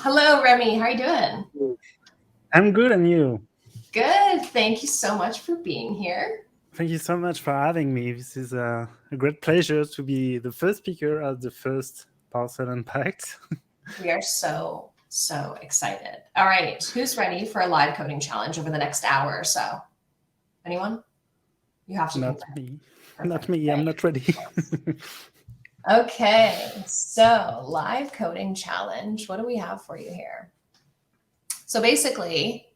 Hello, Rémi. How are you doing? I'm good, and you? Good. Thank you so much for being here. Thank you so much for having me. This is a great pleasure to be the first speaker at the first Parcel Unpacked. We are so excited. All right. Who's ready for a live coding challenge over the next hour or so? Anyone? You have to Not confirm. me. Not Perfect. me. I'm Thank not ready. you. Okay. So, live coding challenge. What do we have for you here? So, basically,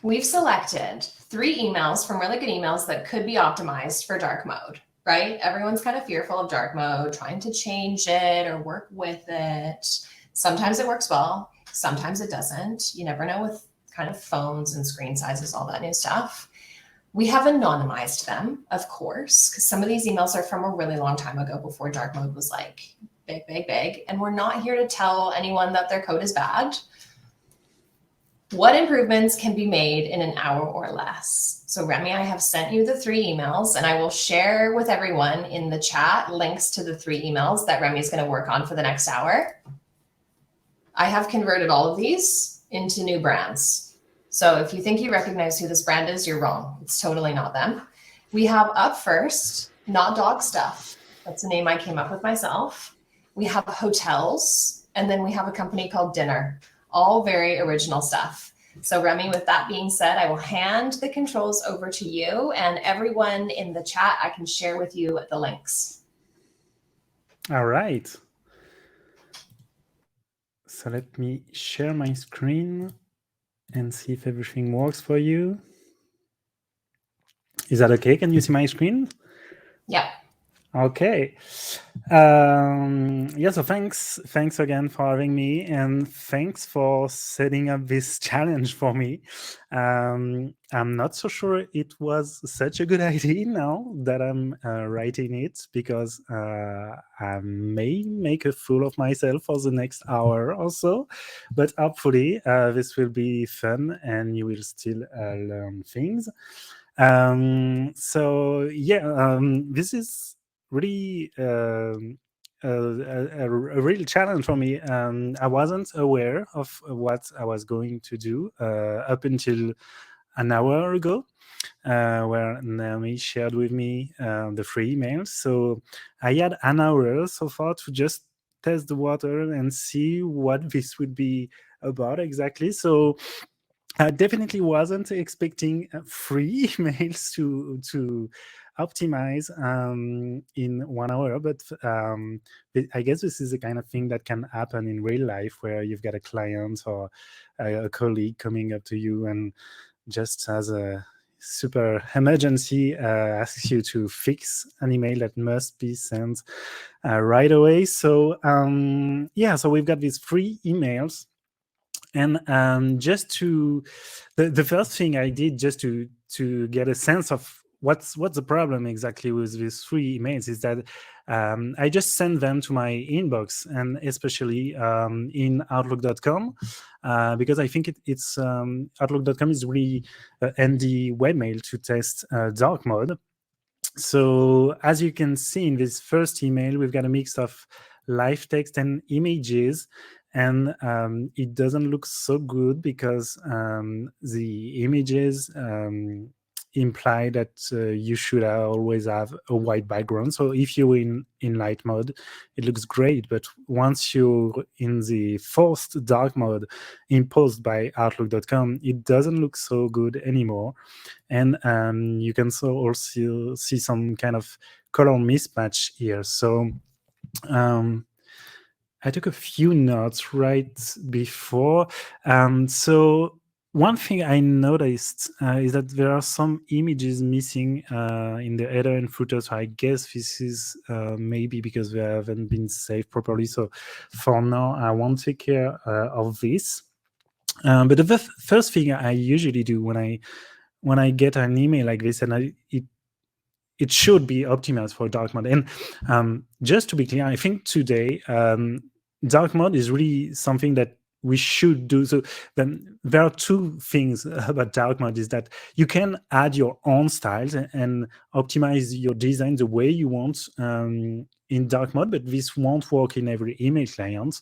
we've selected 3 emails from really good emails that could be optimized for dark mode, right? Everyone's kind of fearful of dark mode, trying to change it or work with it. Sometimes it works well, sometimes it doesn't. You never know with kind of phones and screen sizes, all that new stuff. We have anonymized them, of course, because some of these emails are from a really long time ago before dark mode was like big. And we're not here to tell anyone that their code is bad. What improvements can be made in an hour or less? So, Rémi, I have sent you the 3 emails, and I will share with everyone in the chat links to the 3 emails that Rémi is going to work on for the next hour. I have converted all of these into new brands. So, if you think you recognize who this brand is, you're wrong. It's totally not them. We have up first, Not Dog Stuff. That's a name I came up with myself. We have hotels, and then we have a company called Dinner. All very original stuff. So, Rémi, with that being said, I will hand the controls over to you, and everyone in the chat, I can share with you the links. All right. So let me share my screen and see if everything works for you. Is that okay? Can you see my screen? Yeah. Okay. Yeah, so thanks again for having me, and thanks for setting up this challenge for me. I'm not so sure it was such a good idea now that I'm writing it, because I may make a fool of myself for the next hour or so, but hopefully this will be fun and you will still learn things. So yeah, this is really a real challenge for me. I wasn't aware of what I was going to do up until an hour ago, where Naomi shared with me the 3 emails. So I had an hour so far to just test the water and see what this would be about exactly. So I definitely wasn't expecting 3 emails to optimize in 1 hour, but I guess this is the kind of thing that can happen in real life, where you've got a client or a colleague coming up to you and just as a super emergency asks you to fix an email that must be sent right away. So yeah, so we've got these 3 emails. And just to the first thing I did, just to get a sense of what's the problem exactly with these 3 emails, is that I just send them to my inbox, and especially in Outlook.com, because I think it's Outlook.com is really handy webmail to test dark mode. So as you can see in this first email, we've got a mix of live text and images, and it doesn't look so good because the images imply that you should always have a white background. So if you're in light mode, it looks great, but once you're in the forced dark mode imposed by Outlook.com, it doesn't look so good anymore. And you can also see some kind of color mismatch here. So I took a few notes right before. So one thing I noticed is that there are some images missing in the header and footer. So I guess this is maybe because they haven't been saved properly. So for now, I won't take care of this. But the first thing I usually do when I get an email like this, and it should be optimized for dark mode. And just to be clear, I think today dark mode is really something that we should do. So then there are 2 things about dark mode: is that you can add your own styles and optimize your design the way you want in dark mode, but this won't work in every email client.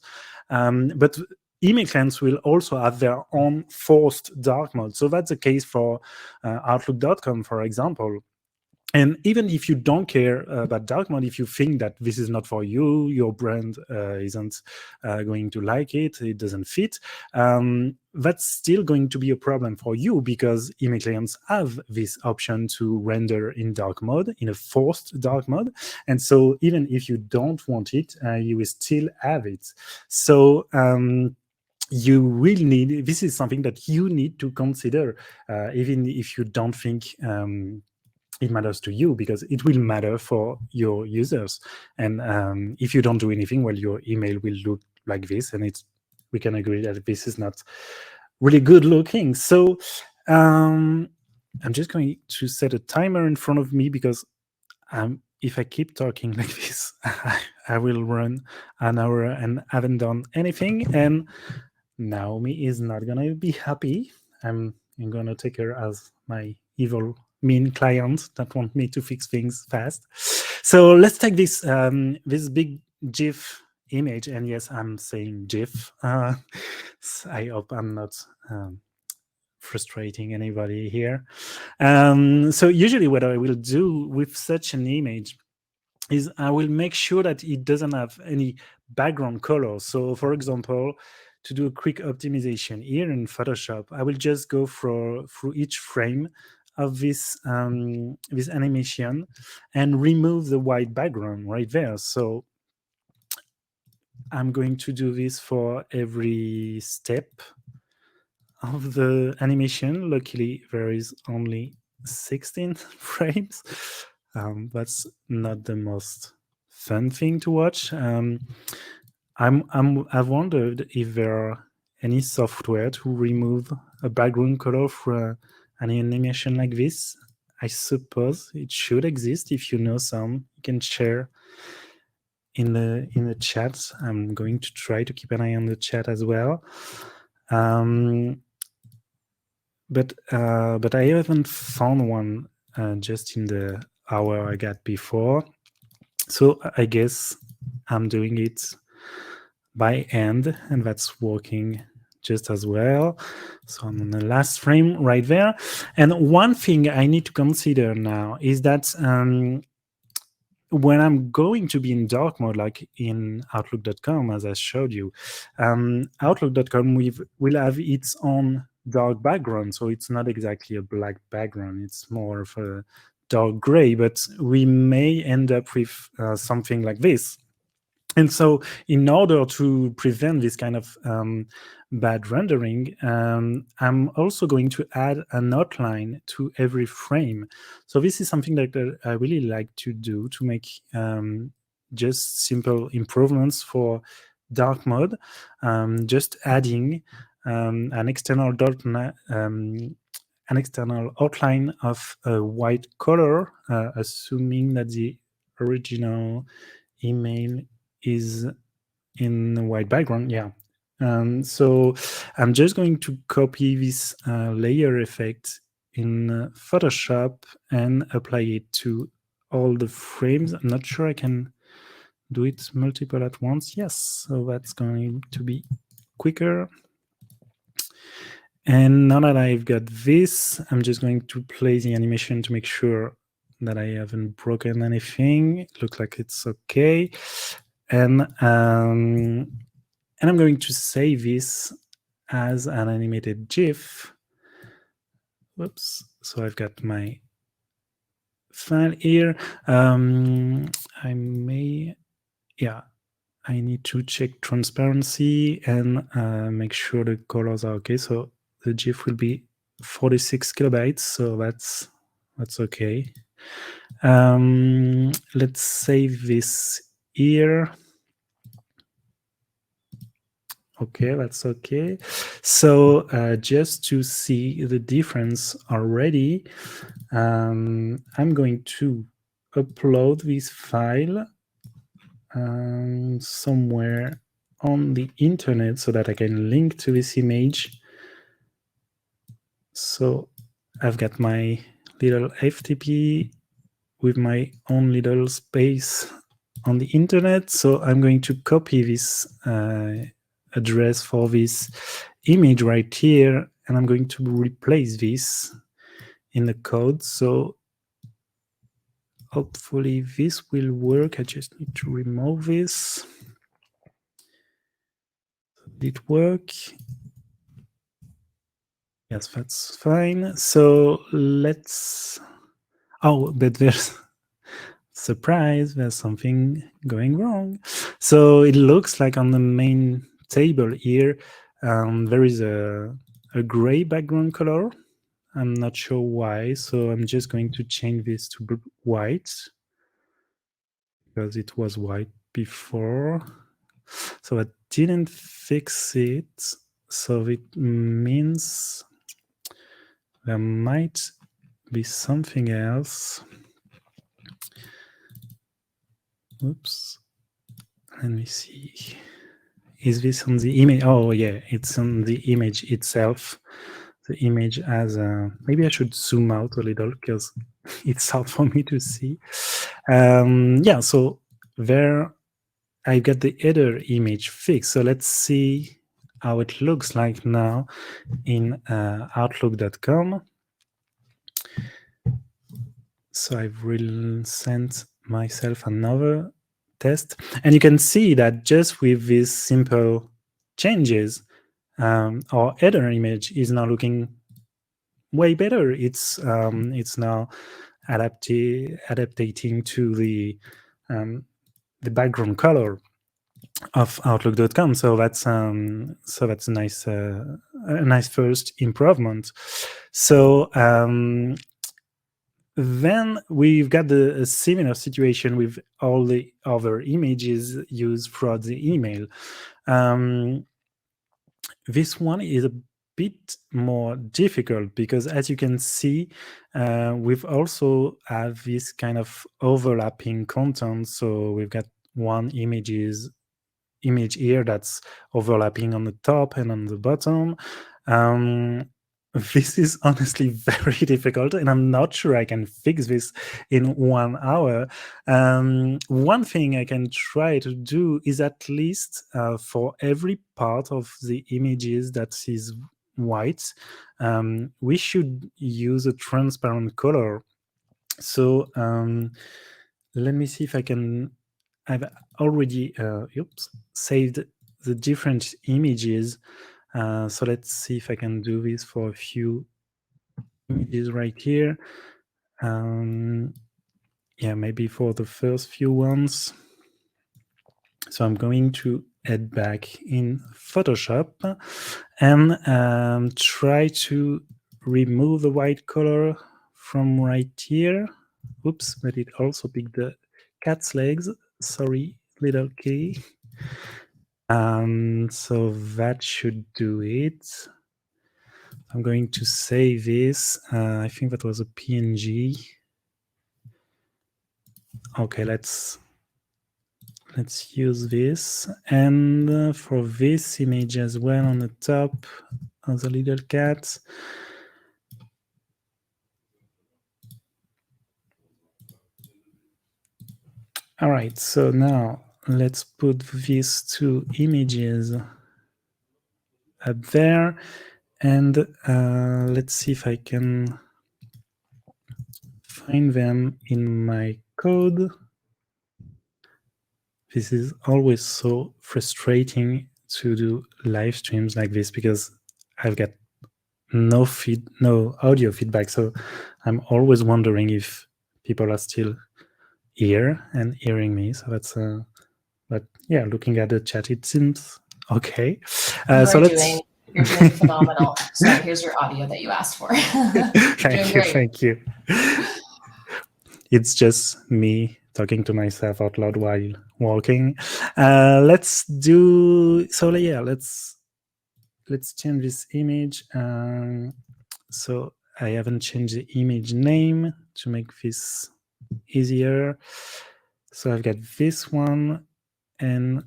But email clients will also have their own forced dark mode. So that's the case for Outlook.com, for example. And even if you don't care about dark mode, if you think that this is not for you, your brand isn't going to like it, it doesn't fit, that's still going to be a problem for you, because email clients have this option to render in dark mode, in a forced dark mode. And so even if you don't want it, you will still have it. So you will need, this is something that you need to consider, even if you don't think it matters to you, because it will matter for your users. And if you don't do anything, well, your email will look like this, and we can agree that this is not really good looking. So I'm just going to set a timer in front of me, because if I keep talking like this, I will run an hour and haven't done anything, and Naomi is not gonna be happy. I'm gonna take her as my evil, mean client that want me to fix things fast. So let's take this this big GIF image, and yes, I'm saying GIF. I hope I'm not frustrating anybody here. So usually what I will do with such an image is I will make sure that it doesn't have any background color. So for example, to do a quick optimization here in Photoshop, I will just go through each frame of this this animation and remove the white background right there. So I'm going to do this for every step of the animation. Luckily, there is only 16 frames. That's not the most fun thing to watch. I've wondered if there are any software to remove a background color for an animation like this. I suppose it should exist. If you know some, you can share in the chat. I'm going to try to keep an eye on the chat as well. But I haven't found one just in the hour I got before. So I guess I'm doing it by hand, and that's working just as well. So I'm on the last frame right there. And one thing I need to consider now is that when I'm going to be in dark mode, like in Outlook.com, as I showed you, Outlook.com will have its own dark background. So it's not exactly a black background. It's more of a dark gray, but we may end up with something like this. And so in order to prevent this kind of bad rendering, I'm also going to add an outline to every frame. So this is something that I really like to do to make just simple improvements for dark mode, just adding an external outline of a white color, assuming that the original email is in the white background. Yeah. So I'm just going to copy this layer effect in Photoshop and apply it to all the frames. I'm not sure I can do it multiple at once. Yes, so that's going to be quicker. And now that I've got this, I'm just going to play the animation to make sure that I haven't broken anything. It looks like it's okay. And I'm going to save this as an animated GIF. Whoops. So I've got my file here. I need to check transparency and make sure the colors are okay. So the GIF will be 46 kilobytes. So that's okay. Let's save this here. Okay, that's okay. So just to see the difference already, I'm going to upload this file somewhere on the internet so that I can link to this image. So I've got my little FTP with my own little space on the internet. So I'm going to copy this address for this image right here, and I'm going to replace this in the code. So hopefully this will work. I just need to remove this. Did it work? Yes, that's fine. So let's, oh, but there's, surprise, there's something going wrong. So it looks like on the main table here, there is a gray background color. I'm not sure why, so I'm just going to change this to white because it was white before. So I didn't fix it, so it means there might be something else. Oops. Let me see. Is this on the image? Oh, yeah, it's on the image itself. The image has a, maybe I should zoom out a little because it's hard for me to see. Yeah, so there I got the header image fixed. So let's see how it looks like now in outlook.com. So I've sent myself another test, and you can see that just with these simple changes, our header image is now looking way better. It's now adapting to the background color of outlook.com. So that's a nice first improvement. So then we've got a similar situation with all the other images used throughout the email. This one is a bit more difficult because, as you can see, we've also have this kind of overlapping content. So we've got one image here that's overlapping on the top and on the bottom. This is honestly very difficult, and I'm not sure I can fix this in 1 hour. One thing I can try to do is at least for every part of the images that is white, we should use a transparent color. So let me see if I can. I've already saved the different images. So let's see if I can do this for a few images right here. Yeah, maybe for the first few ones. So I'm going to head back in Photoshop and try to remove the white color from right here. Oops, but it also picked the cat's legs. Sorry, little kitty. So that should do it. I'm going to save this. I think that was a PNG. Okay, let's use this. And for this image as well on the top of the little cat. All right, so now let's put these two images up there. And let's see if I can find them in my code. This is always so frustrating to do live streams like this because I've got no audio feedback. So I'm always wondering if people are still here and hearing me. So that's but yeah, looking at the chat, it seems okay. You're doing phenomenal. So here's your audio that you asked for. Thank you. It's just me talking to myself out loud while walking. Let's change this image. So I haven't changed the image name to make this easier. So I've got this one and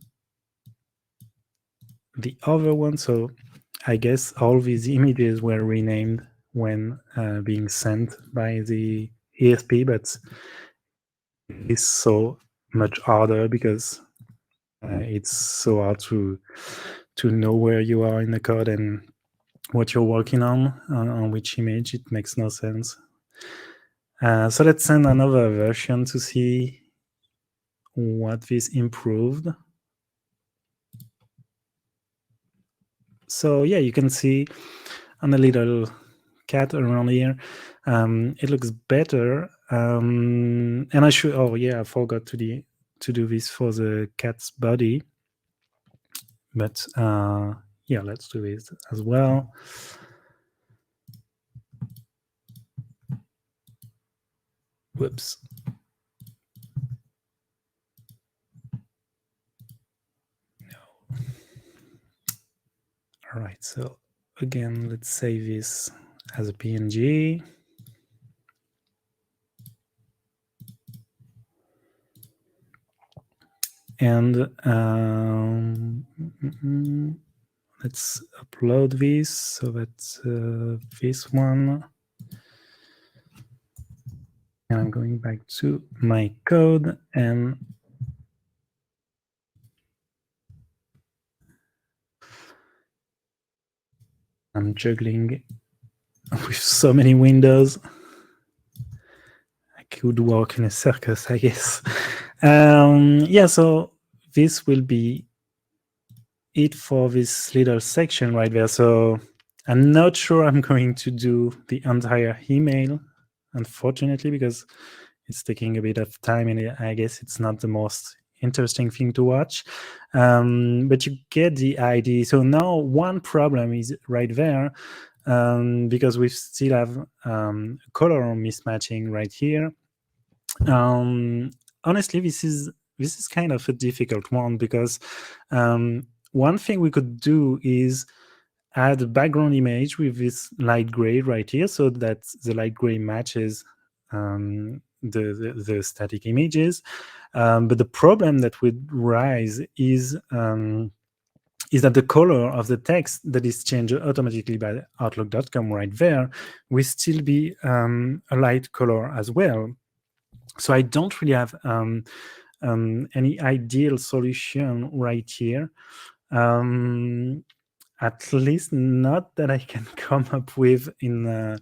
the other one. So I guess all these images were renamed when being sent by the ESP, but it's so much harder because it's so hard to to know where you are in the code and what you're working on which image. It makes no sense. So let's send another version to see what this improved. So yeah, you can see on the little cat around here, it looks better. And I should, oh yeah, I forgot to do this for the cat's body. But yeah, let's do this as well. Whoops. No. All right, so again, let's save this as a PNG. And let's upload this. So that's this one. And I'm going back to my code and I'm juggling with so many windows. I could walk in a circus, I guess. Yeah, so this will be it for this little section right there. So I'm not sure I'm going to do the entire email, unfortunately, because it's taking a bit of time and I guess it's not the most interesting thing to watch. But you get the idea. So now one problem is right there, because we still have color mismatching right here. Honestly, this is kind of a difficult one because one thing we could do is add a background image with this light gray right here, so that the light gray matches the static images. But the problem that would rise is that the color of the text that is changed automatically by Outlook.com right there will still be a light color as well. So I don't really have any ideal solution right here. At least not that I can come up with in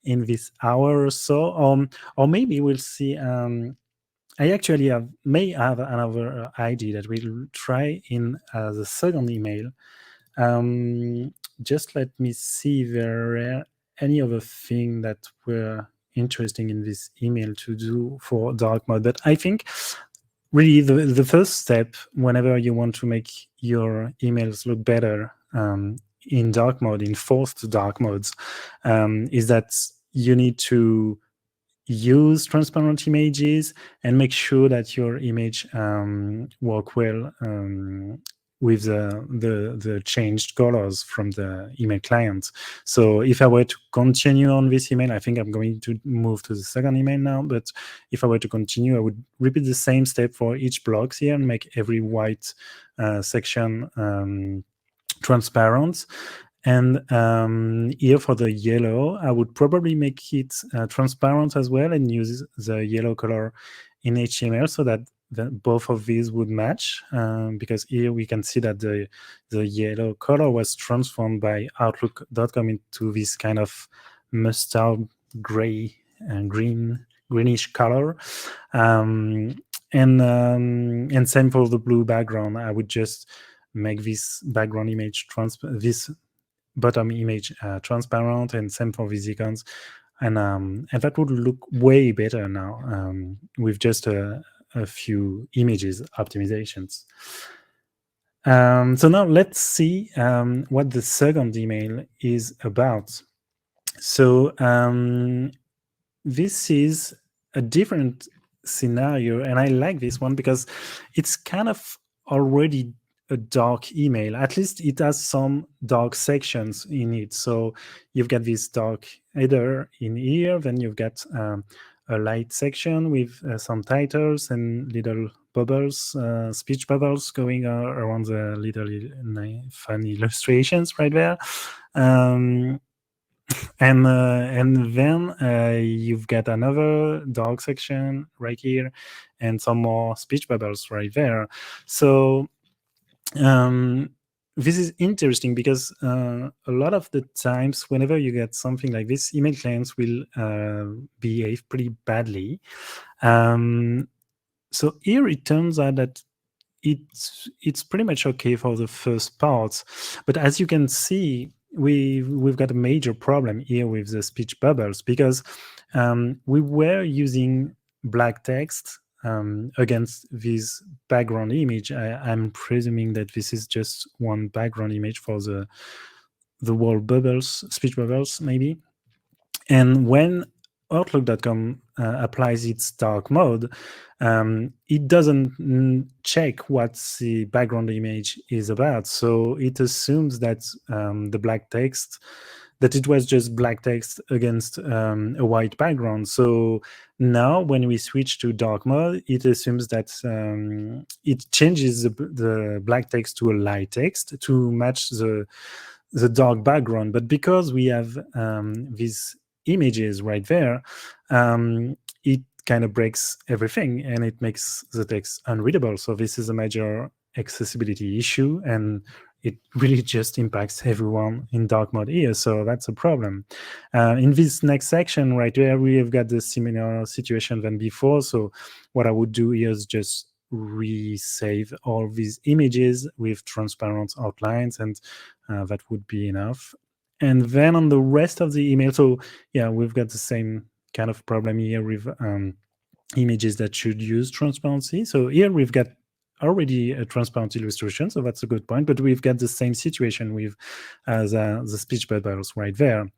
this hour or so. Or maybe we'll see. I actually may have another idea that we'll try in the second email. Just let me see if there are any other thing that were interesting in this email to do for dark mode. But I think really the first step whenever you want to make your emails look better in dark mode, in forced dark modes, is that you need to use transparent images and make sure that your image work well with the changed colors from the email client. So if I were to continue on this email, I think I'm going to move to the second email now, but if I were to continue, I would repeat the same step for each blocks here and make every white section transparent. And here for the yellow, I would probably make it transparent as well and use the yellow color in HTML so that both of these would match, because here we can see that the yellow color was transformed by Outlook.com into this kind of mustard gray and greenish color. And same for the blue background. I would just make this background image this bottom image transparent, and same for these icons, and that would look way better now with just a few images optimizations. So now let's see what the second email is about. So this is a different scenario, and I like this one because it's kind of already a dark email. At least it has some dark sections in it. So you've got this dark header in here, then you've got a light section with some titles and little bubbles, speech bubbles going around the little fun illustrations right there. And then you've got another dark section right here and some more speech bubbles right there. So this is interesting because a lot of the times, whenever you get something like this, email clients will behave pretty badly. So here it turns out that it's pretty much okay for the first part, but as you can see, we've got a major problem here with the speech bubbles, because we were using black text against this background image. I'm presuming that this is just one background image for the word bubbles, speech bubbles, maybe. And when Outlook.com applies its dark mode, it doesn't check what the background image is about. So it assumes that the black text, that it was just black text against a white background. So now when we switch to dark mode, it assumes that it changes the black text to a light text to match the dark background. But because we have these images right there, it kind of breaks everything and it makes the text unreadable. So this is a major accessibility issue, and it really just impacts everyone in dark mode here. So that's a problem. In this next section right there, we have got the similar situation than before. So what I would do here is just resave all these images with transparent outlines, and that would be enough. And then on the rest of the email, so yeah, we've got the same kind of problem here with images that should use transparency. So here we've got already a transparent illustration, so that's a good point, but we've got the same situation with the speech bubbles right there.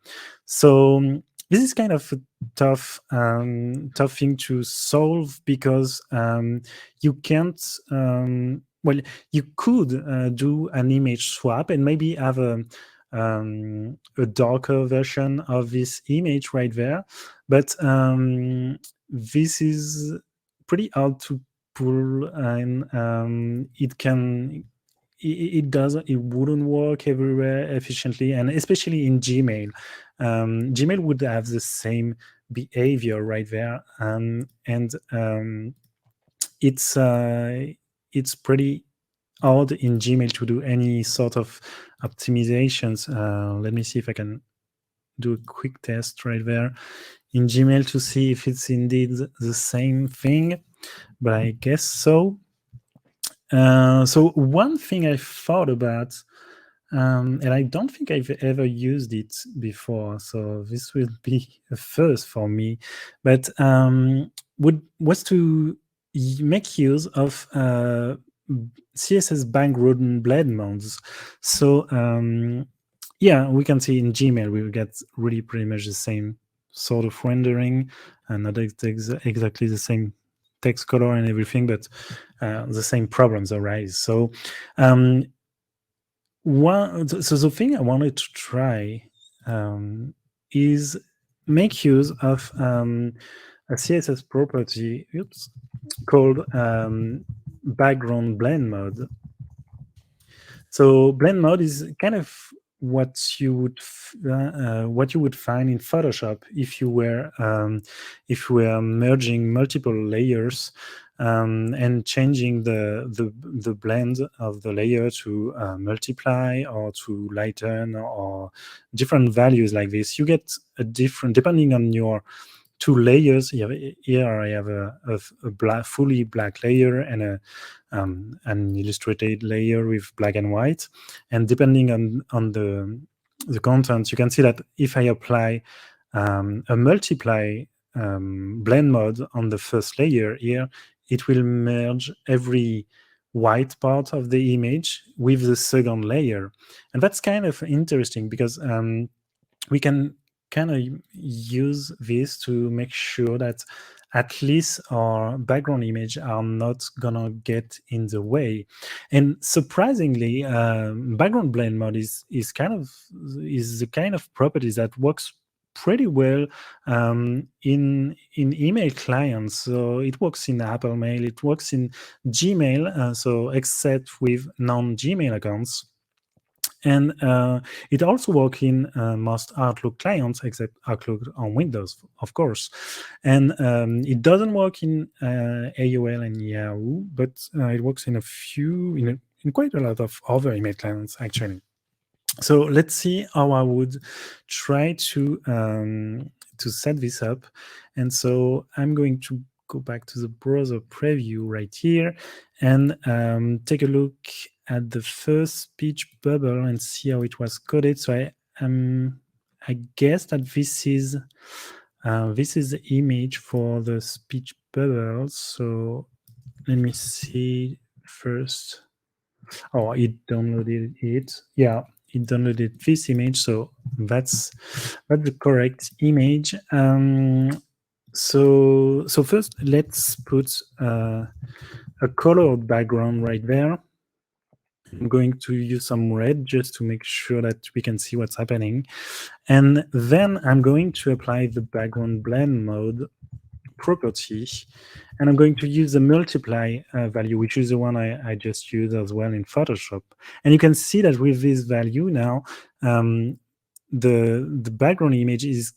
So this is kind of a tough thing to solve, because you can't well, you could do an image swap and maybe have a darker version of this image right there, but this is pretty hard to pull, and it wouldn't work everywhere efficiently, and especially in Gmail. Gmail would have the same behavior right there, and it's pretty hard in Gmail to do any sort of optimizations. Let me see if I can do a quick test right there in Gmail to see if it's indeed the same thing, but I guess so. So one thing I thought about, and I don't think I've ever used it before, so this will be a first for me, but was to make use of CSS background blend modes. So yeah, we can see in Gmail we will get really pretty much the same sort of rendering, and not exactly the same text color and everything, but the same problems arise. So the thing I wanted to try is make use of a CSS property called background blend mode. So blend mode is kind of what you would find in Photoshop if you were merging multiple layers and changing the blend of the layer to multiply or to lighten or different values like this. You get a different, depending on your two layers. Here I have a fully black layer and an illustrated layer with black and white, and depending on the content, you can see that if I apply a multiply blend mode on the first layer here, it will merge every white part of the image with the second layer. And that's kind of interesting because we can kind of use this to make sure that at least our background image are not gonna get in the way. And surprisingly, background blend mode is the kind of property that works pretty well in email clients. So it works in Apple Mail, it works in Gmail, so except with non-Gmail accounts. And it also works in most Outlook clients, except Outlook on Windows, of course. And it doesn't work in AOL and Yahoo, but it works in in quite a lot of other email clients actually. So let's see how I would try to set this up. And so I'm going to go back to the browser preview right here and take a look at the first speech bubble and see how it was coded. So I guess that this is the image for the speech bubble. So let me see first. Oh, it downloaded it. Yeah, it downloaded this image. So that's the correct image. So first, let's put a colored background right there. I'm going to use some red just to make sure that we can see what's happening. And then I'm going to apply the background blend mode property. And I'm going to use the multiply value, which is the one I just used as well in Photoshop. And you can see that with this value now, the background image is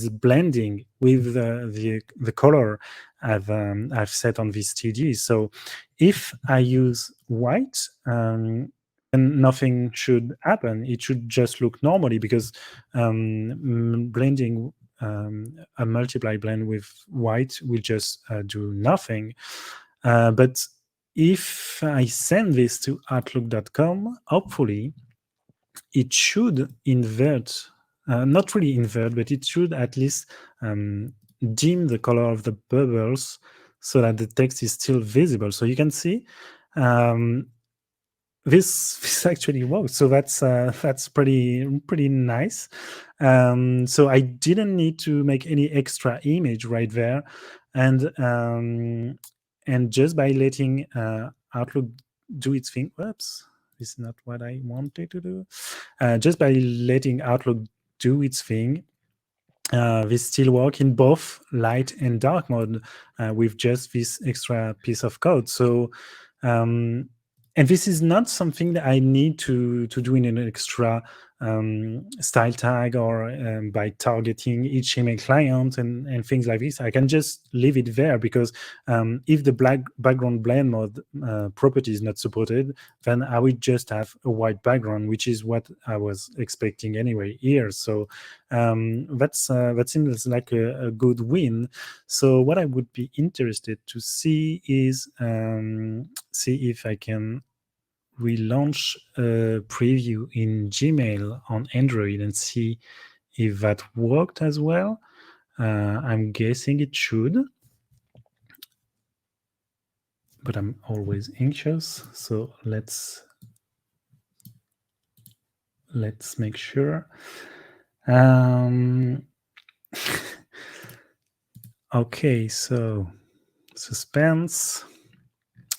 blending with the color I've set on this 2D. So if I use white, then nothing should happen. It should just look normally because blending a multiply blend with white will just do nothing. But if I send this to outlook.com, hopefully it should invert, not really invert, but it should at least dim the color of the bubbles so that the text is still visible. So you can see this actually works. So that's pretty nice. So I didn't need to make any extra image right there, and just by letting Outlook do its thing. Whoops, this is not what I wanted to do. Just by letting Outlook do its thing, this still work in both light and dark mode with just this extra piece of code. So and this is not something that I need to do in an extra style tag or by targeting each email client and things like this. I can just leave it there because if the background blend mode property is not supported, then I would just have a white background, which is what I was expecting anyway here. So that seems like a good win. So what I would be interested to see is see if I can relaunch a preview in Gmail on Android and see if that worked as well. I'm guessing it should, but I'm always anxious. So let's make sure. Okay, so suspense.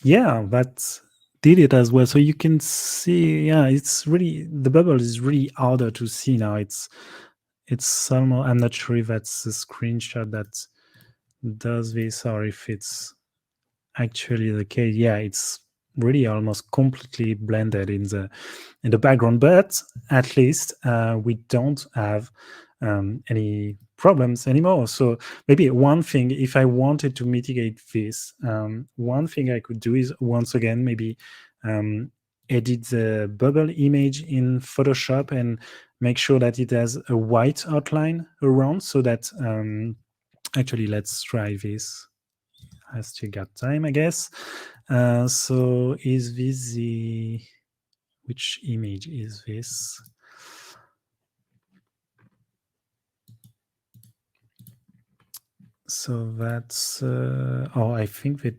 Yeah, that did it as well. So you can see, yeah, it's really, the bubble is really harder to see now. It's almost, I'm not sure if that's a screenshot that does this or if it's actually the case. Yeah, it's really almost completely blended in the background, but at least we don't have any problems anymore. So maybe one thing, if I wanted to mitigate this, one thing I could do is once again maybe edit the bubble image in Photoshop and make sure that it has a white outline around so that actually let's try this. I still got time, I guess. So is this which image is this? So that's, oh, I think that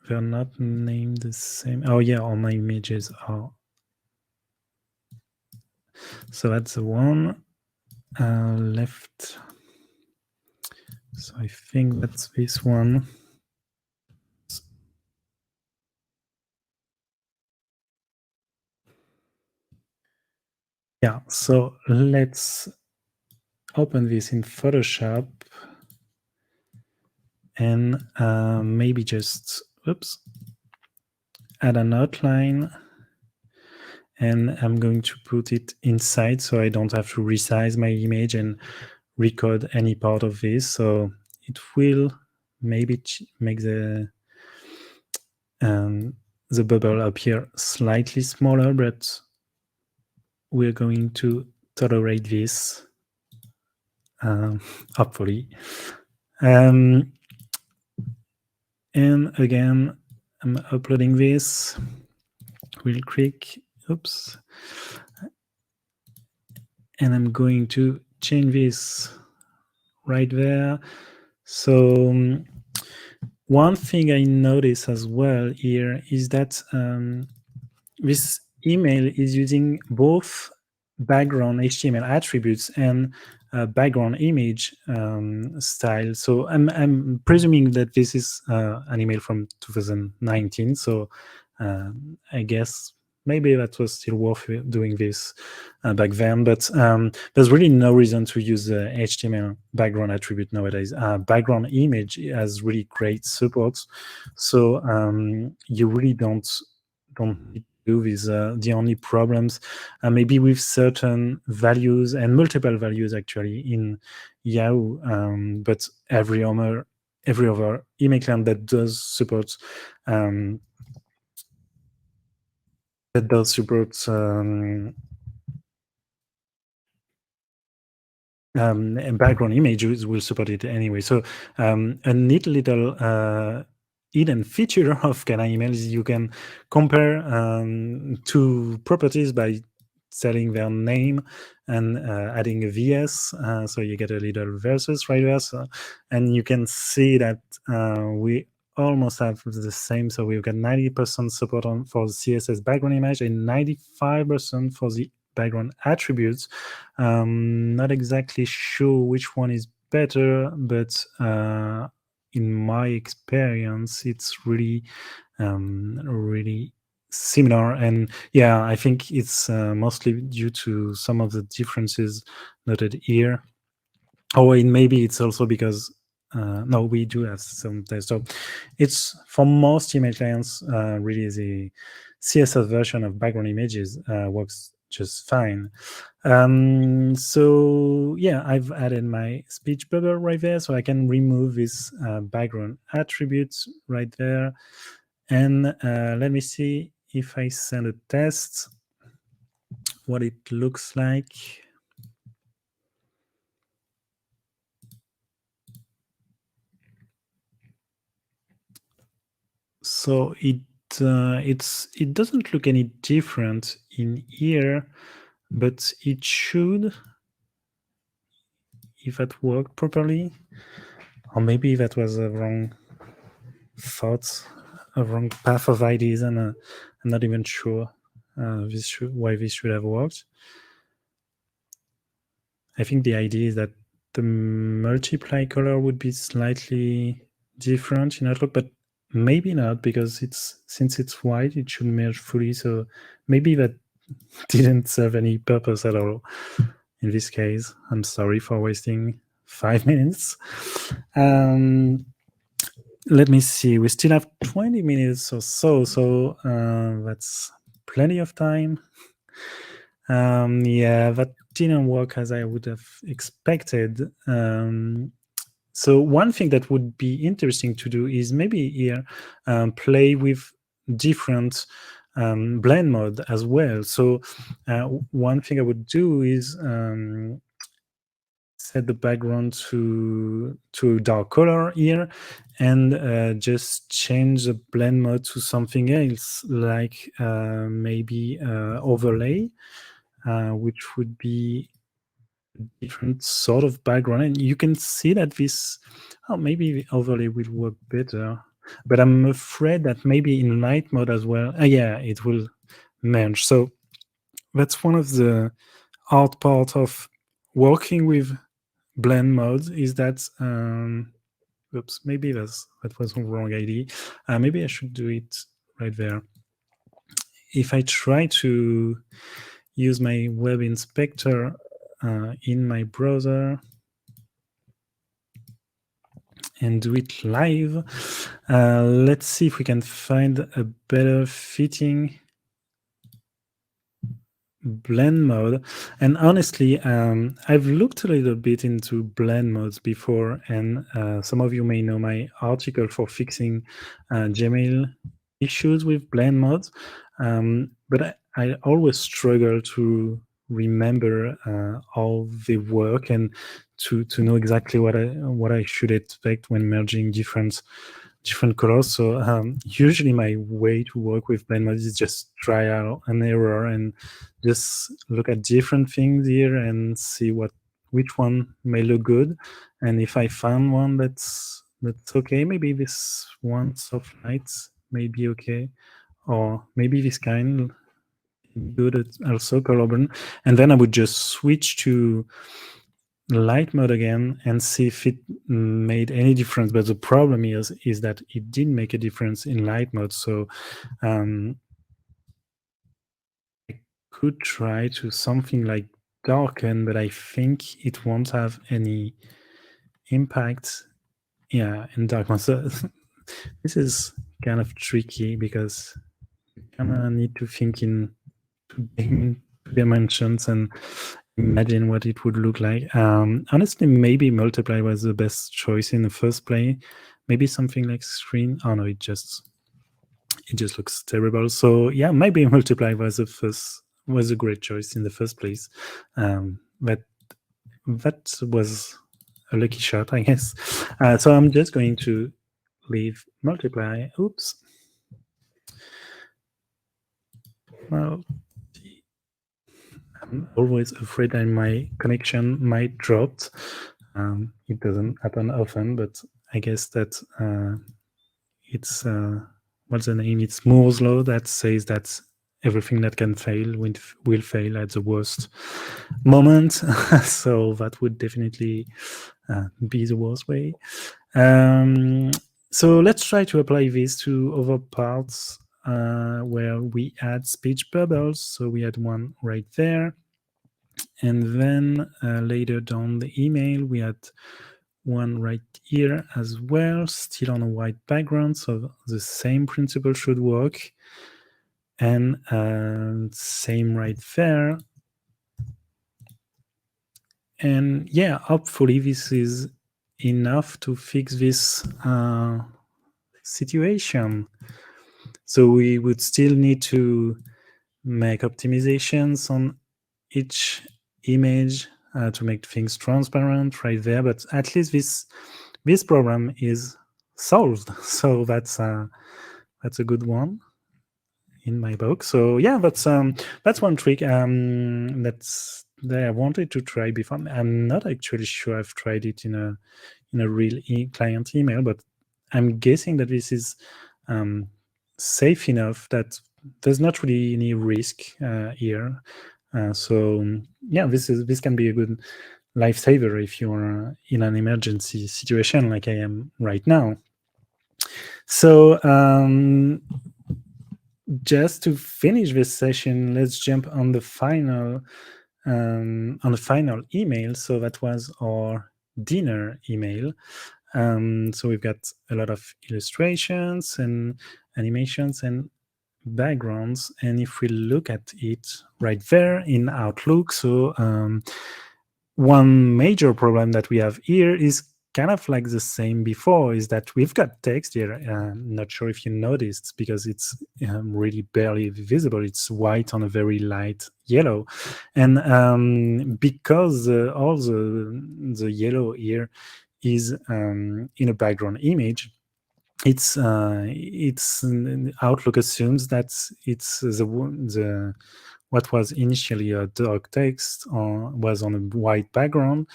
they're not named the same. Oh yeah, all my images are. So that's the one left. So I think that's this one. Yeah, so let's open this in Photoshop and maybe just, oops, add an outline. And I'm going to put it inside so I don't have to resize my image and record any part of this. So it will maybe make the the bubble appear slightly smaller, but we're going to tolerate this, hopefully. And again, I'm uploading this real quick. Oops. And I'm going to change this right there. So one thing I notice as well here is that this email is using both background HTML attributes and background image style. So I'm presuming that this is an email from 2019. So I guess maybe that was still worth doing this back then, but there's really no reason to use HTML background attribute nowadays. Background image has really great support, so you really don't need to do with the only problems maybe with certain values and multiple values actually in Yahoo, but every other email client that does support and background images will support it anyway. So a neat little hidden feature of Kana email is you can compare two properties by setting their name and adding a VS. So you get a little versus right there. So, and you can see that we almost have the same. So we've got 90% support for the CSS background image and 95% for the background attributes. Not exactly sure which one is better, but in my experience, it's really similar. And yeah, I think it's mostly due to some of the differences noted here. Oh, and maybe it's also because no, we do have some tests. So it's for most email clients, really the CSS version of background images works just fine. So yeah, I've added my speech bubble right there, so I can remove this background attributes right there. And let me see if I send a test, what it looks like. So it doesn't look any different in here, but it should, if that worked properly, or maybe that was a wrong thought, a wrong path of ideas, and I'm not even sure why this should have worked. I think the idea is that the multiply color would be slightly different in Outlook, but maybe not, because since it's white, it should merge fully. So maybe that didn't serve any purpose at all in this case. I'm sorry for wasting 5 minutes. Let me see. We still have 20 minutes or so, so that's plenty of time. Yeah, that didn't work as I would have expected. So one thing that would be interesting to do is maybe here play with different blend mode as well. So one thing I would do is set the background to dark color here, and just change the blend mode to something else, like maybe overlay, which would be a different sort of background. And you can see that this, maybe the overlay will work better, but I'm afraid that maybe in light mode as well, yeah, it will merge. So that's one of the hard part of working with blend mode, is that oops, maybe that was a wrong idea. Maybe I should do it right there. If I try to use my web inspector in my browser and do it live, let's see if we can find a better fitting blend mode. And honestly, I've looked a little bit into blend modes before, and some of you may know my article for fixing Gmail issues with blend modes, but I always struggle to remember how they work and to know exactly what I should expect when merging different colors. So usually my way to work with blend modes is just trial and error and just look at different things here and see which one may look good. And if I find one that's okay, maybe this one soft lights may be okay, or maybe this kind good at also color burn, and then I would just switch to light mode again and see if it made any difference. But the problem is that it didn't make a difference in light mode. So I could try to something like darken, but I think it won't have any impact. Yeah, in dark mode. So this is kind of tricky because you kind of need to think in two dimensions and imagine what it would look like. Honestly, maybe multiply was the best choice in the first play. Maybe something like screen. Oh no, it just looks terrible. So yeah, maybe multiply was a great choice in the first place. But that was a lucky shot, I guess. So I'm just going to leave multiply. Oops. Well, I'm always afraid that my connection might drop. It doesn't happen often, but I guess that it's what's the name? It's Moore's law that says that everything that can fail will fail at the worst moment. So that would definitely be the worst way. So let's try to apply this to other parts where we add speech bubbles. So we had one right there. And then later down the email, we had one right here as well, still on a white background. So the same principle should work. And same right there. And yeah, hopefully this is enough to fix this situation. So we would still need to make optimizations on each image to make things transparent right there. But at least this problem is solved. So that's a good one in my book. So yeah, that's one trick that I wanted to try before. I'm not actually sure I've tried it in a real client email, but I'm guessing that this is safe enough that there's not really any risk here. So yeah, this can be a good lifesaver if you're in an emergency situation like I am right now. So just to finish this session, let's jump on the final email. So that was our dinner email. So we've got a lot of illustrations and animations and backgrounds. And if we look at it right there in Outlook, so one major problem that we have here is kind of like the same before, is that we've got text here. Not sure if you noticed, because it's really barely visible. It's white on a very light yellow. And because all the yellow here is in a background image, it's Outlook assumes that it's the what was initially a dark text was on a white background,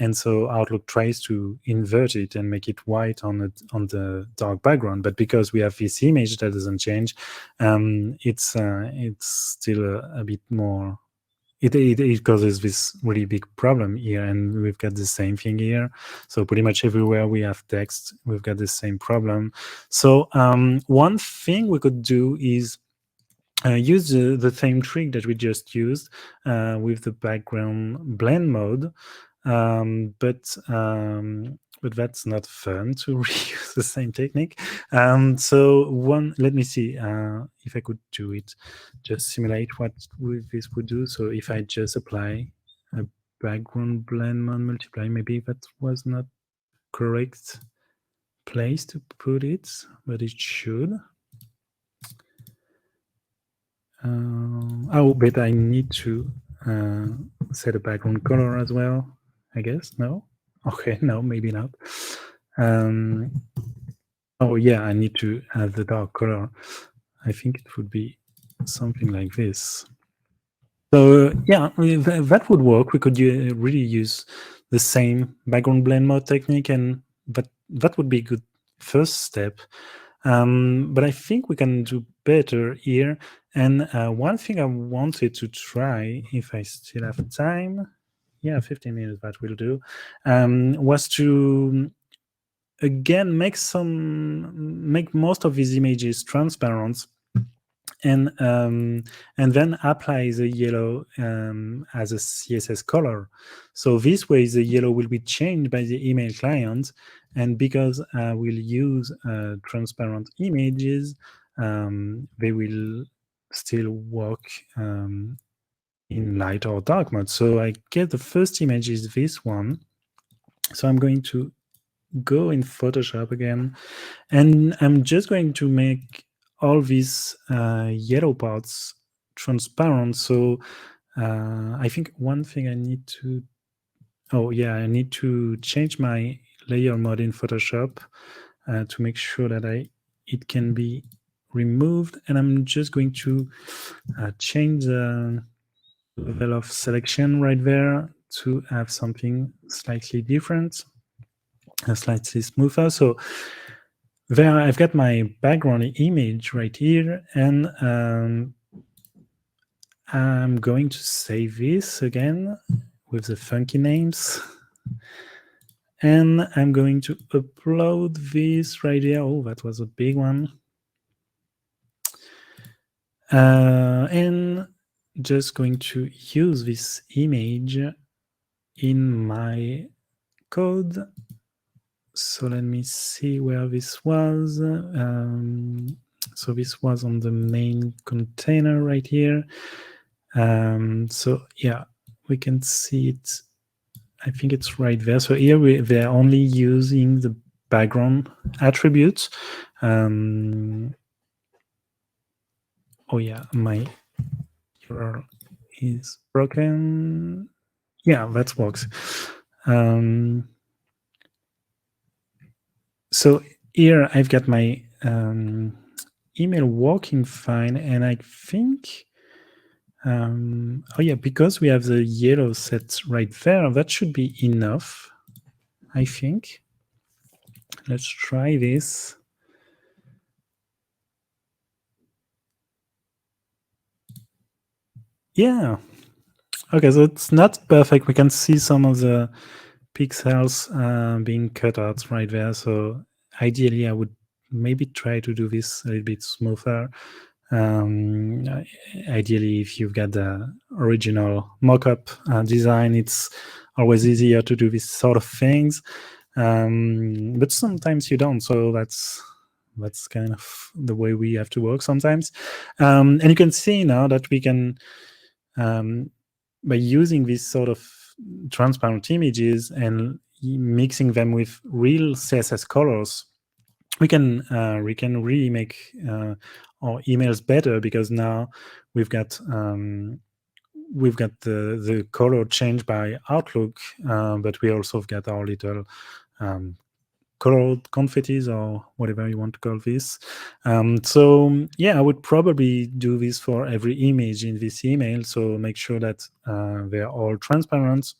and so Outlook tries to invert it and make it white on the dark background. But because we have this image that doesn't change, it's still a bit more. It causes this really big problem here, and we've got the same thing here. So pretty much everywhere we have text, we've got the same problem. So one thing we could do is use the same trick that we just used with the background blend mode, but that's not fun to reuse the same technique. So let me see if I could do it, just simulate what this would do. So if I just apply a background blend mode multiply, maybe that was not correct place to put it, but it should. Oh, but I need to set a background color as well, I guess. No? Okay, no, maybe not. Oh, yeah, I need to add the dark color. I think it would be something like this. So yeah, that would work. We could really use the same background blend mode technique, and that would be a good first step. But I think we can do better here. And one thing I wanted to try, if I still have time, yeah, 15 minutes, that will do, was to again make most of these images transparent, and then apply the yellow as a CSS color. So this way the yellow will be changed by the email client, and because I will use transparent images, they will still work in light or dark mode. So I get the first image is this one. So I'm going to go in Photoshop again, and I'm just going to make all these yellow parts transparent. So I think one thing I need to, I need to change my layer mode in Photoshop to make sure that it can be removed. And I'm just going to change the level of selection right there to have something slightly different, slightly smoother. So there I've got my background image right here, and I'm going to save this again with the funky names. And I'm going to upload this right here. Oh, that was a big one. And just going to use this image in my code. So let me see where this was. So this was on the main container right here. So yeah, we can see it. I think it's right there. So here they're only using the background attributes. Oh yeah, my URL is broken. Yeah, that works. So here I've got my email working fine, and I think, oh yeah, because we have the yellow set right there, that should be enough, I think. Let's try this. Yeah. Okay, so it's not perfect. We can see some of the pixels being cut out right there. So ideally, I would maybe try to do this a little bit smoother. Ideally, if you've got the original mock-up design, it's always easier to do this sort of things. But sometimes you don't. So that's kind of the way we have to work sometimes. And you can see now that we can, by using this sort of transparent images and mixing them with real CSS colors, we can really make our emails better, because now we've got the color changed by Outlook, but we also got our little colored confettis, or whatever you want to call this. So yeah, I would probably do this for every image in this email. So make sure that they're all transparent,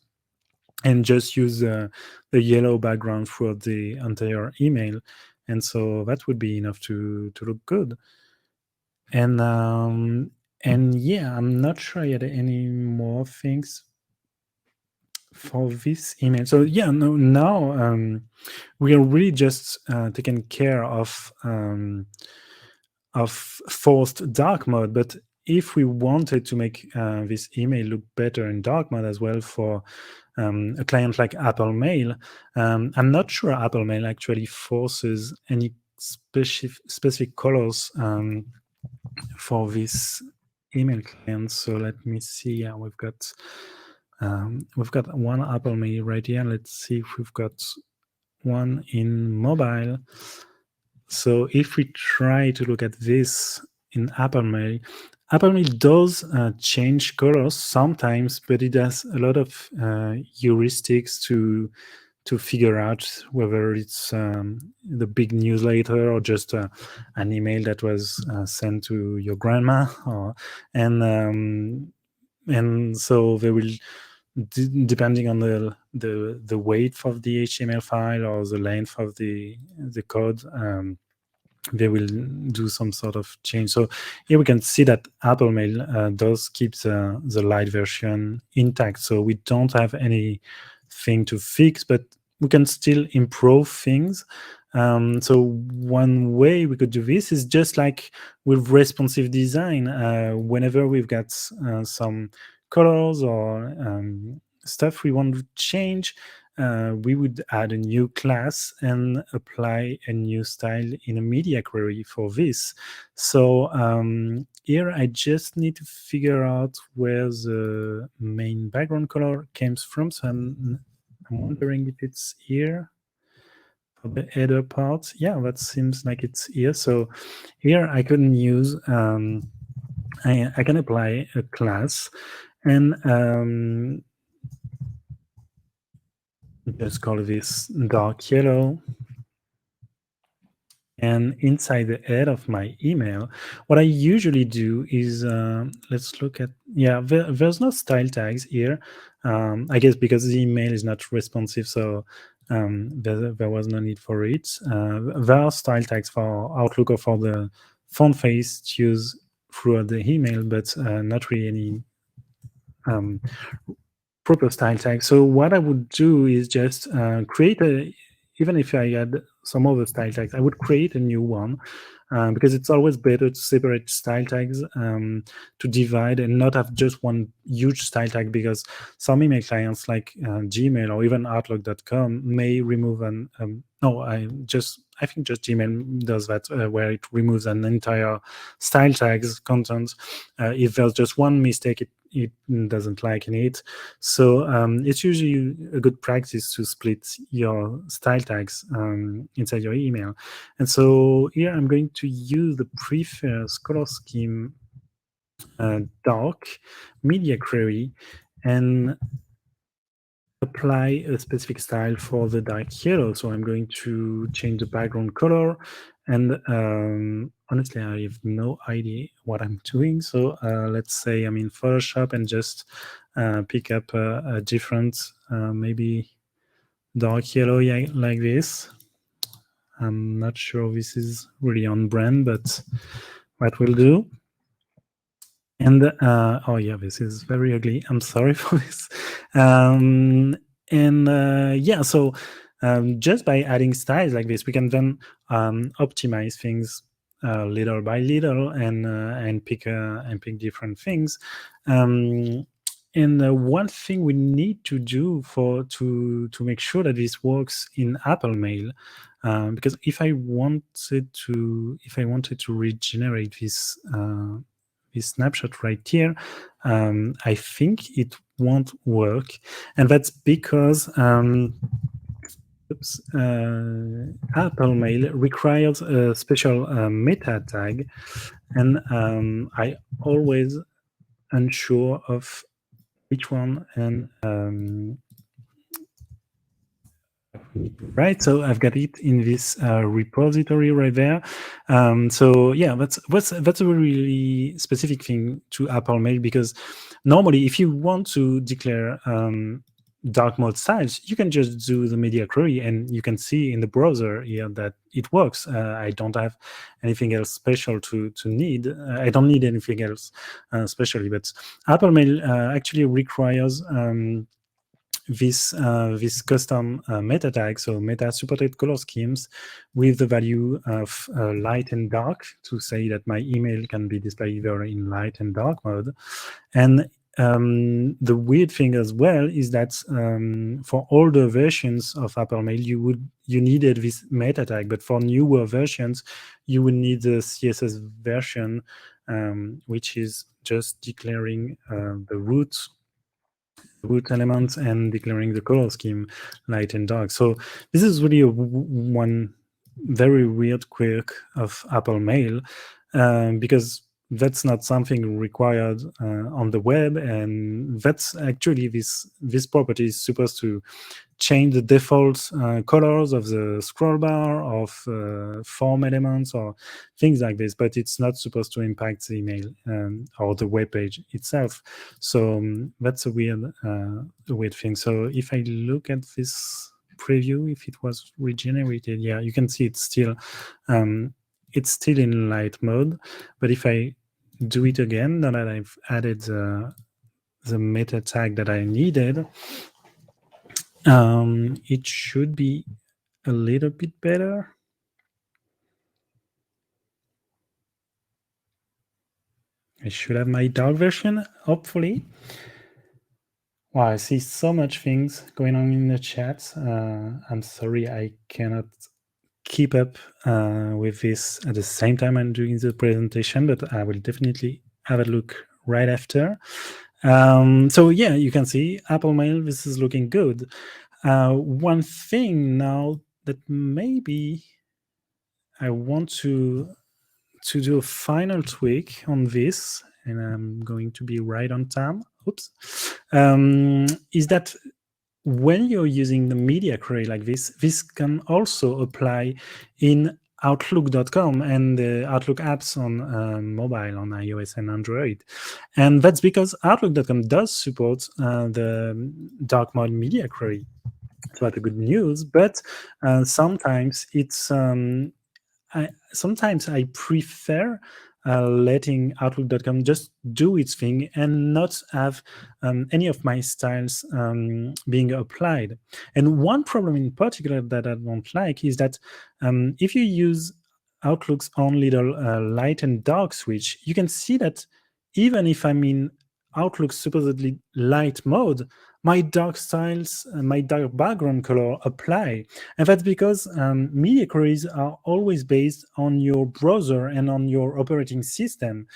and just use the yellow background for the entire email. And so that would be enough to look good. And yeah, I'm not sure I had any more things for this email. So yeah, no, now we are really just taking care of forced dark mode. But if we wanted to make this email look better in dark mode as well for a client like Apple Mail, I'm not sure Apple Mail actually forces any specific colors for this email client. So let me see. Yeah, we've got one Apple Mail right here. Let's see if we've got one in mobile. So if we try to look at this in Apple Mail, Apple Mail does change colors sometimes, but it has a lot of heuristics to figure out whether it's the big newsletter or just an email that was sent to your grandma, and so they will, depending on the weight of the HTML file or the length of the code. They will do some sort of change. So here we can see that Apple Mail does keep the light version intact. So we don't have anything to fix, but we can still improve things. So one way we could do this is just like with responsive design. Whenever we've got some colors or stuff we want to change, we would add a new class and apply a new style in a media query for this. So here I just need to figure out where the main background color comes from. So I'm wondering if it's here for the header part. Yeah, that seems like it's here. So here I can use, I can apply a class and just call this dark yellow. And inside the head of my email, what I usually do is, let's look at, there's no style tags here. I guess because the email is not responsive, so there was no need for it. There are style tags for Outlook or for the font face to use throughout the email, but not really any proper style tag. So what I would do is just create even if I had some other style tags, I would create a new one because it's always better to separate style tags, to divide and not have just one huge style tag, because some email clients like Gmail or even Outlook.com may remove I think just Gmail does that, where it removes an entire style tags content. If there's just one mistake, it doesn't like it. So it's usually a good practice to split your style tags inside your email. And so here I'm going to use the prefers color scheme dark media query and apply a specific style for the dark yellow. So I'm going to change the background color, and honestly, I have no idea what I'm doing. So let's say I'm in Photoshop and just pick up a different, maybe dark yellow, like this. I'm not sure this is really on brand, but that will do. And oh yeah, this is very ugly. I'm sorry for this. So just by adding styles like this, we can then optimize things little by little and pick different things. And one thing we need to do to make sure that this works in Apple Mail, because if I wanted to regenerate this snapshot right here, I think it won't work, and that's because Apple Mail requires a special meta tag, and I always unsure of which one. And right, so I've got it in this repository right there. So yeah, that's a really specific thing to Apple Mail, because normally if you want to declare dark mode styles, you can just do the media query and you can see in the browser here that it works. I don't have anything else special to need. I don't need anything else specially, but Apple Mail actually requires this custom meta tag, so meta supported color schemes with the value of light and dark, to say that my email can be displayed either in light and dark mode. And the weird thing as well is that for older versions of Apple Mail, you needed this meta tag, but for newer versions, you would need the CSS version, which is just declaring the root elements and declaring the color scheme light and dark. So this is really one very weird quirk of Apple Mail, because that's not something required on the web, and that's actually this property is supposed to change the default colors of the scroll bar, of form elements or things like this, but it's not supposed to impact the email or the web page itself. So that's a weird thing. So if I look at this preview, if it was regenerated, yeah, you can see it's still in light mode. But if I do it again, now that I've added the meta tag that I needed, it should be a little bit better. I should have my dark version, hopefully. Wow, I see so much things going on in the chat. I'm sorry I cannot keep up with this at the same time I'm doing the presentation, but I will definitely have a look right after. So yeah, you can see Apple Mail, this is looking good. One thing now that maybe I want to do a final tweak on this, and I'm going to be right on time. Oops. Is that when you're using the media query like this can also apply in Outlook.com and the Outlook apps on mobile, on iOS and Android. And that's because Outlook.com does support the dark mode media query. It's not a good news, but sometimes it's sometimes I prefer letting Outlook.com just do its thing and not have any of my styles being applied. And one problem in particular that I don't like is that if you use Outlook's own little light and dark switch, you can see that even if I'm in Outlook's supposedly light mode, my dark styles and my dark background color apply. And that's because media queries are always based on your browser and on your operating system.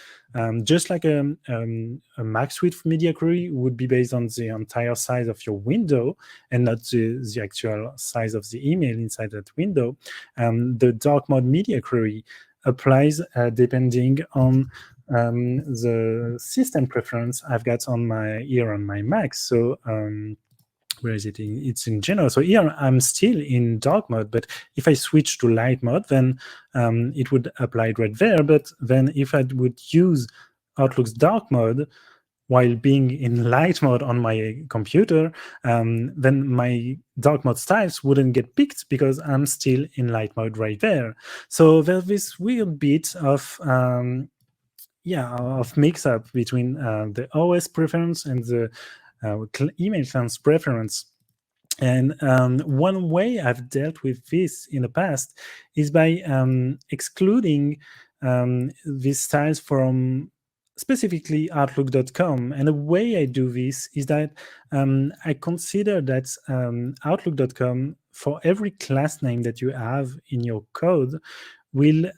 Just like a Mac suite media query would be based on the entire size of your window and not the actual size of the email inside that window, the dark mode media query applies depending on the system preference I've got on my Mac. So where is it? It's in general. So here I'm still in dark mode, but if I switch to light mode, then it would apply right there. But then if I would use Outlook's dark mode while being in light mode on my computer, then my dark mode styles wouldn't get picked because I'm still in light mode right there. So there's this weird bit of mix-up between the OS preference and the email client's preference. And one way I've dealt with this in the past is by excluding these styles from specifically Outlook.com. And the way I do this is that I consider that Outlook.com, for every class name that you have in your code, will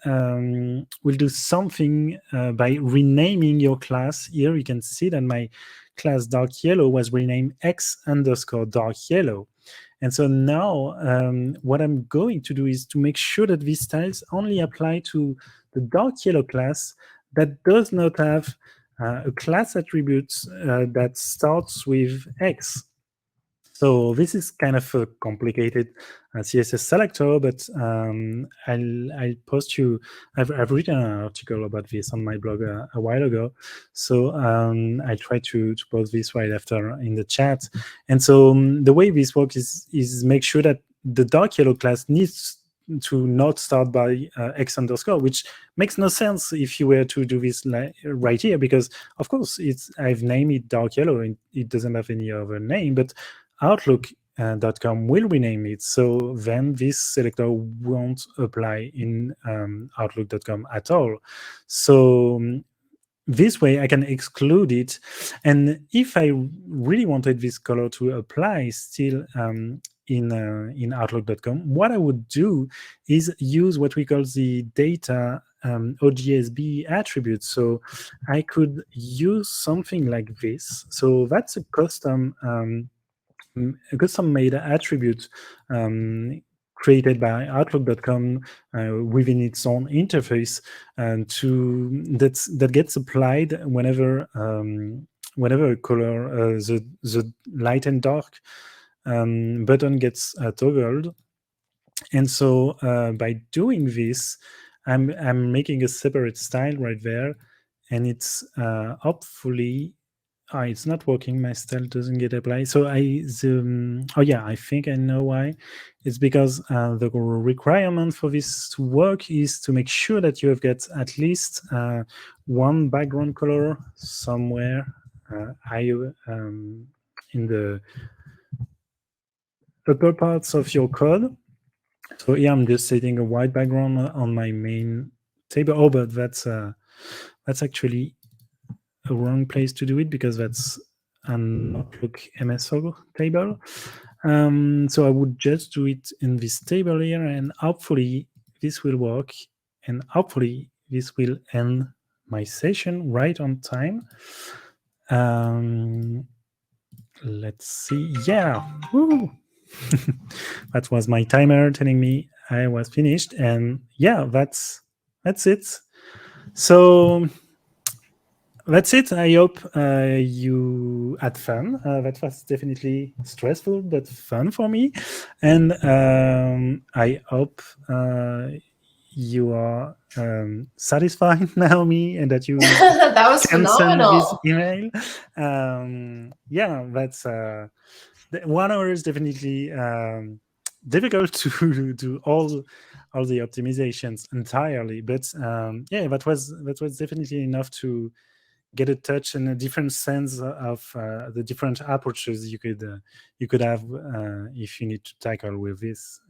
do something by renaming your class. Here you can see that my class dark yellow was renamed X_dark yellow. And so now what I'm going to do is to make sure that these styles only apply to the dark yellow class that does not have a class attribute that starts with X. So this is kind of a complicated CSS selector, but I'll post you. I've written an article about this on my blog a while ago, so I'll try to post this right after in the chat. And so the way this works is make sure that the dark yellow class needs to not start by X_, which makes no sense if you were to do this right here, because of course I've named it dark yellow and it doesn't have any other name, but Outlook.com will rename it, so then this selector won't apply in Outlook.com at all. So this way I can exclude it, and if I really wanted this color to apply still in Outlook.com, what I would do is use what we call the data OGSB attribute. So I could use something like this. So that's a custom made attribute created by Outlook.com within its own interface, and that gets applied whenever a color, the light and dark button gets toggled. And so by doing this, I'm making a separate style right there, and it's hopefully it's not working. My style doesn't get applied. So I think I know why. It's because the requirement for this to work is to make sure that you have got at least one background color somewhere in the upper parts of your code. So here I'm just setting a white background on my main table. Oh, but that's actually a wrong place to do it, because that's an Outlook MSO table. So I would just do it in this table here, and hopefully this will work, and hopefully this will end my session right on time. Let's see. Yeah. Woo. That was my timer telling me I was finished, and yeah, that's it. So that's it. I hope you had fun. That was definitely stressful but fun for me, and I hope you are satisfied, Naomi, and that you That was can send this phenomenal. email. Yeah, that's 1 hour is definitely difficult to do all the optimizations entirely, but yeah, that was definitely enough to get a touch and a different sense of the different approaches you could have if you need to tackle with this.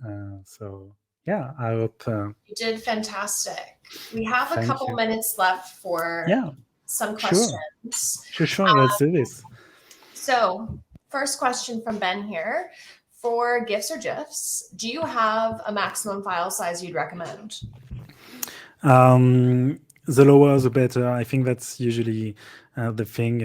So yeah, I hope You did fantastic. We have a thank couple you. minutes left for some questions. Sure, let's do this. So first question from Ben here: for GIFs or GIFs, do you have a maximum file size you'd recommend? The lower the better. I think that's usually the thing.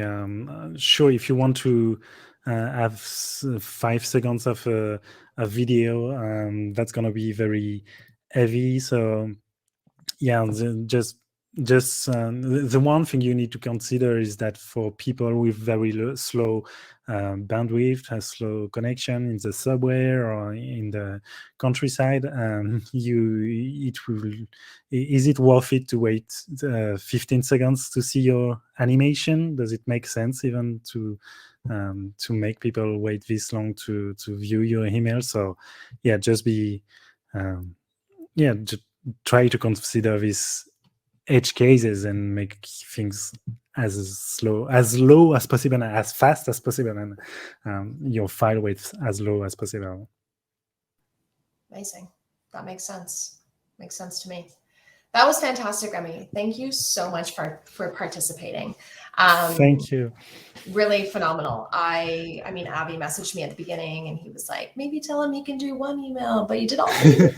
Sure, if you want to have 5 seconds of a video, that's going to be very heavy. So yeah, the one thing you need to consider is that for people with very slow bandwidth, a slow connection in the subway or in the countryside, is it worth it to wait 15 seconds to see your animation? Does it make sense even to make people wait this long to view your email? So yeah, just be try to consider these edge cases and make things as low as possible and as fast as possible, and your file width as low as possible. Amazing. That makes sense. Makes sense to me. That was fantastic, Rémi. Thank you so much for participating. Thank you. Really phenomenal. I mean, Abby messaged me at the beginning and he was like, maybe tell him he can do one email, but you did all three.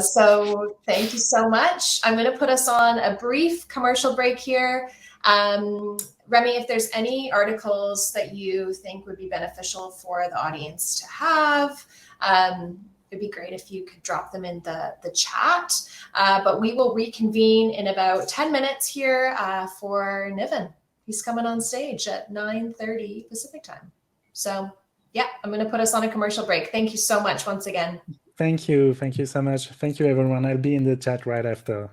So thank you so much. I'm going to put us on a brief commercial break here. Rémi, if there's any articles that you think would be beneficial for the audience to have, it'd be great if you could drop them in the chat. But we will reconvene in about 10 minutes here for Niven. He's coming on stage at 9:30 Pacific time. So yeah, I'm going to put us on a commercial break. Thank you so much once again. Thank you so much. Thank you, everyone. I'll be in the chat right after.